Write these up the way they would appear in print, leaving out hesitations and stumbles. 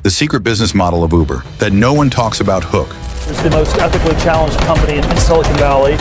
the secret business model of Uber that no one talks about, Hook. It's the most ethically challenged company in Silicon Valley.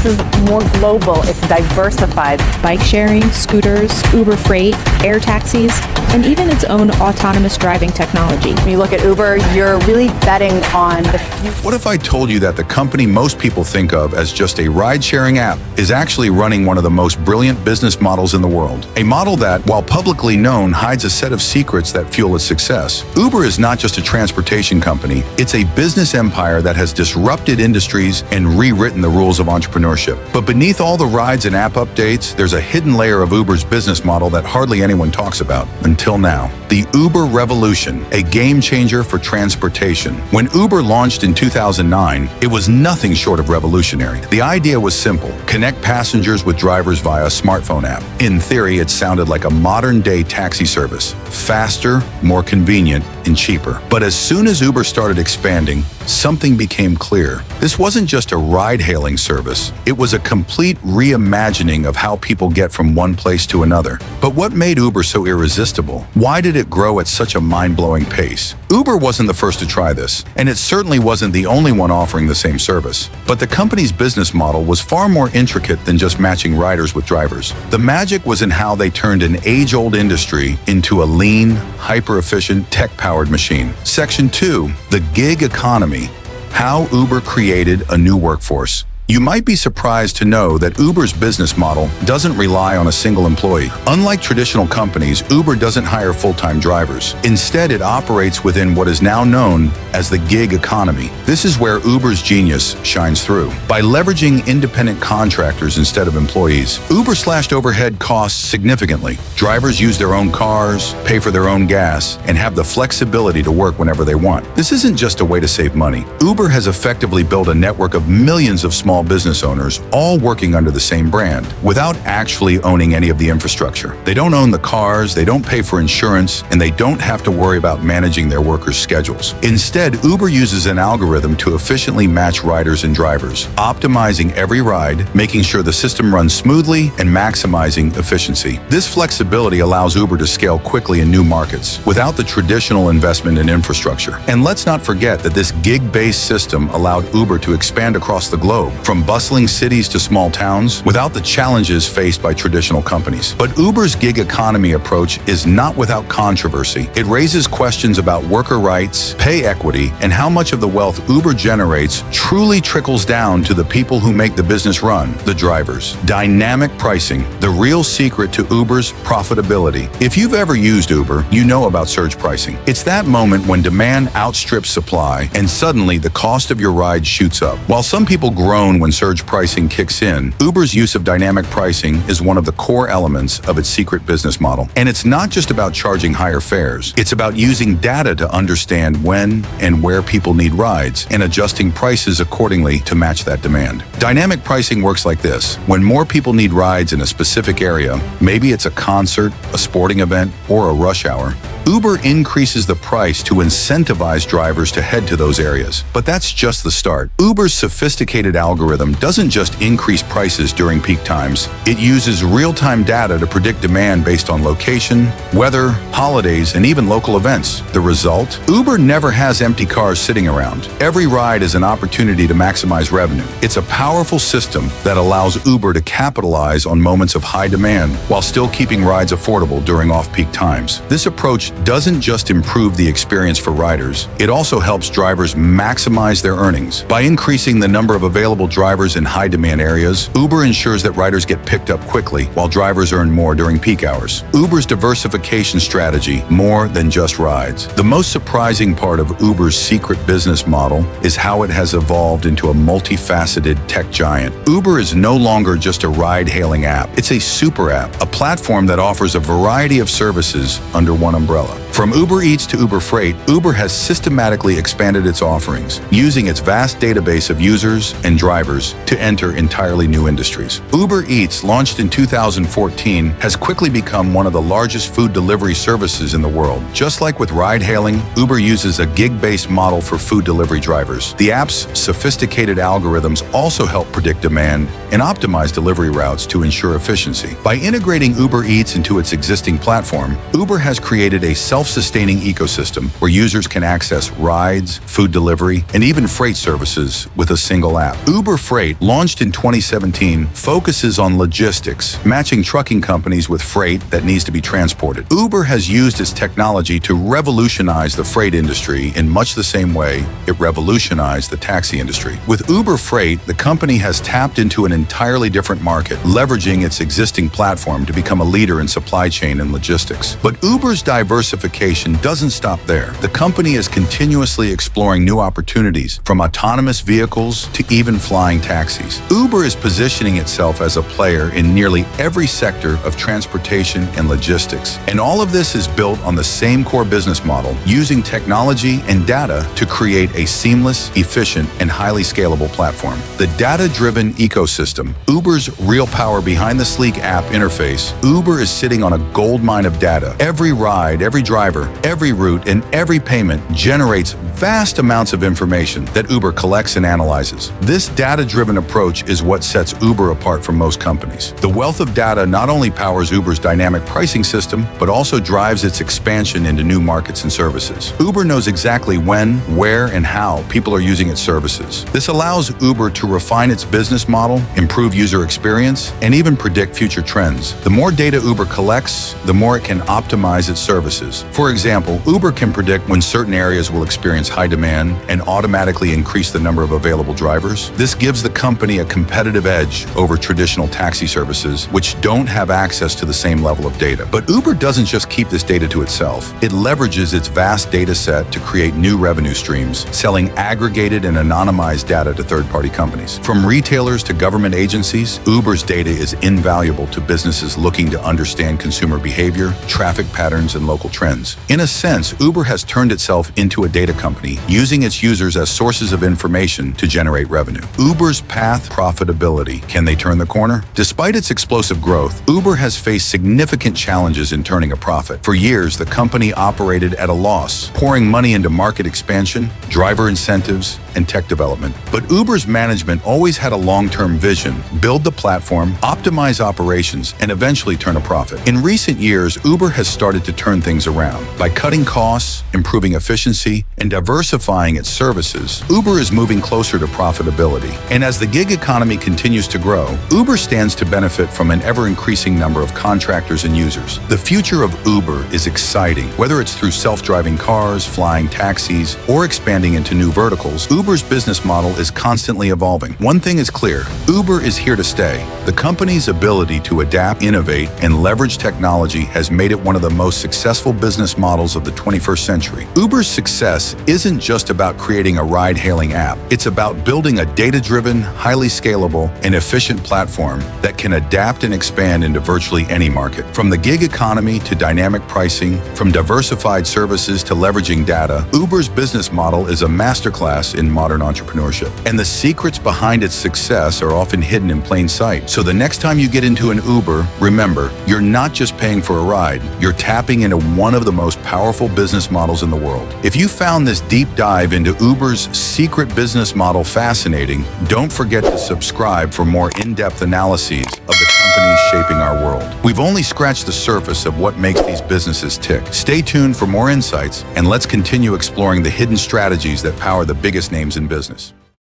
This is more global, it's diversified. Bike sharing, scooters, Uber Freight, air taxis, and even its own autonomous driving technology. When you look at Uber, you're really betting on the future. What if I told you that the company most people think of as just a ride-sharing app is actually running one of the most brilliant business models in the world? A model that, while publicly known, hides a set of secrets that fuel its success. Uber is not just a transportation company, it's a business empire that has disrupted industries and rewritten the rules of entrepreneurship. But beneath all the rides and app updates, there's a hidden layer of Uber's business model that hardly anyone talks about, until now. The Uber Revolution, a game changer for transportation. When Uber launched in 2009, it was nothing short of revolutionary. The idea was simple: connect passengers with drivers via a smartphone app. In theory, it sounded like a modern-day taxi service. Faster, more convenient, and cheaper. But as soon as Uber started expanding, something became clear. This wasn't just a ride-hailing service. It was a complete reimagining of how people get from one place to another. But what made Uber so irresistible? Why did it grow at such a mind-blowing pace? Uber wasn't the first to try this, and it certainly wasn't the only one offering the same service. But the company's business model was far more intricate than just matching riders with drivers. The magic was in how they turned an age-old industry into a lean, hyper-efficient, tech-powered machine. Section 2, the gig economy. How Uber created a new workforce. You might be surprised to know that Uber's business model doesn't rely on a single employee. Unlike traditional companies, Uber doesn't hire full-time drivers. Instead, it operates within what is now known as the gig economy. This is where Uber's genius shines through. By leveraging independent contractors instead of employees, Uber slashed overhead costs significantly. Drivers use their own cars, pay for their own gas, and have the flexibility to work whenever they want. This isn't just a way to save money. Uber has effectively built a network of millions of small business owners, all working under the same brand, without actually owning any of the infrastructure. They don't own the cars, they don't pay for insurance, and they don't have to worry about managing their workers' schedules. Instead, Uber uses an algorithm to efficiently match riders and drivers, optimizing every ride, making sure the system runs smoothly, and maximizing efficiency. This flexibility allows Uber to scale quickly in new markets, without the traditional investment in infrastructure. And let's not forget that this gig-based system allowed Uber to expand across the globe, from bustling cities to small towns, without the challenges faced by traditional companies. But Uber's gig economy approach is not without controversy. It raises questions about worker rights, pay equity, and how much of the wealth Uber generates truly trickles down to the people who make the business run, the drivers. Dynamic pricing, the real secret to Uber's profitability. If you've ever used Uber, you know about surge pricing. It's that moment when demand outstrips supply, and suddenly the cost of your ride shoots up. While some people groan when surge pricing kicks in, Uber's use of dynamic pricing is one of the core elements of its secret business model. And it's not just about charging higher fares. It's about using data to understand when and where people need rides and adjusting prices accordingly to match that demand. Dynamic pricing works like this. When more people need rides in a specific area, maybe it's a concert, a sporting event, or a rush hour, Uber increases the price to incentivize drivers to head to those areas. But that's just the start. Uber's sophisticated algorithm doesn't just increase prices during peak times. It uses real-time data to predict demand based on location, weather, holidays, and even local events. The result? Uber never has empty cars sitting around. Every ride is an opportunity to maximize revenue. It's a powerful system that allows Uber to capitalize on moments of high demand while still keeping rides affordable during off-peak times. This approach doesn't just improve the experience for riders, it also helps drivers maximize their earnings. By increasing the number of available drivers in high-demand areas, Uber ensures that riders get picked up quickly while drivers earn more during peak hours. Uber's diversification strategy, more than just rides. The most surprising part of Uber's secret business model is how it has evolved into a multifaceted tech giant. Uber is no longer just a ride-hailing app. It's a super app, a platform that offers a variety of services under one umbrella. From Uber Eats to Uber Freight, Uber has systematically expanded its offerings, using its vast database of users and drivers to enter entirely new industries. Uber Eats, launched in 2014, has quickly become one of the largest food delivery services in the world. Just like with ride-hailing, Uber uses a gig-based model for food delivery drivers. The app's sophisticated algorithms also help predict demand and optimize delivery routes to ensure efficiency. By integrating Uber Eats into its existing platform, Uber has created a self-sustaining ecosystem where users can access rides, food delivery, and even freight services with a single app. Uber Freight, launched in 2017, focuses on logistics, matching trucking companies with freight that needs to be transported. Uber has used its technology to revolutionize the freight industry in much the same way it revolutionized the taxi industry. With Uber Freight, the company has tapped into an entirely different market, leveraging its existing platform to become a leader in supply chain and logistics. But Uber's diversification doesn't stop there. The company is continuously exploring new opportunities, from autonomous vehicles to even flying taxis. Uber is positioning itself as a player in nearly every sector of transportation and logistics. And all of this is built on the same core business model, using technology and data to create a seamless, efficient, and highly scalable platform. The data-driven ecosystem, Uber's real power behind the sleek app interface. Uber is sitting on a goldmine of data. Every ride, every driver, every route, and every payment generates vast amounts of information that Uber collects and analyzes. This data-driven approach is what sets Uber apart from most companies. The wealth of data not only powers Uber's dynamic pricing system, but also drives its expansion into new markets and services. Uber knows exactly when, where, and how people are using its services. This allows Uber to refine its business model, improve user experience, and even predict future trends. The more data Uber collects, the more it can optimize its services. For example, Uber can predict when certain areas will experience high demand and automatically increase the number of available drivers. This gives the company a competitive edge over traditional taxi services, which don't have access to the same level of data. But Uber doesn't just keep this data to itself. It leverages its vast data set to create new revenue streams, selling aggregated and anonymized data to third-party companies. From retailers to government agencies, Uber's data is invaluable to businesses looking to understand consumer behavior, traffic patterns, and local trends. In a sense, Uber has turned itself into a data company, using its users as sources of information to generate revenue. Uber's path to profitability. Can they turn the corner? Despite its explosive growth, Uber has faced significant challenges in turning a profit. For years, the company operated at a loss, pouring money into market expansion, driver incentives, and tech development. But Uber's management always had a long-term vision: build the platform, optimize operations, and eventually turn a profit. In recent years, Uber has started to turn things around. By cutting costs, improving efficiency, and diversifying its services, Uber is moving closer to profitability. And as the gig economy continues to grow, Uber stands to benefit from an ever-increasing number of contractors and users. The future of Uber is exciting. Whether it's through self-driving cars, flying taxis, or expanding into new verticals, Uber's business model is constantly evolving. One thing is clear: Uber is here to stay. The company's ability to adapt, innovate, and leverage technology has made it one of the most successful business models of the 21st century. Uber's success isn't just about creating a ride-hailing app. It's about building a data-driven, highly scalable, and efficient platform that can adapt and expand into virtually any market. From the gig economy to dynamic pricing, from diversified services to leveraging data, Uber's business model is a masterclass in modern entrepreneurship. And the secrets behind its success are often hidden in plain sight. So the next time you get into an Uber, remember, you're not just paying for a ride, you're tapping into one of the most powerful business models in the world. If you found this deep dive into Uber's secret business model fascinating, don't forget to subscribe for more in-depth analyses of the companies shaping our world. We've only scratched the surface of what makes these businesses tick. Stay tuned for more insights, and let's continue exploring the hidden strategies that power the biggest names in business.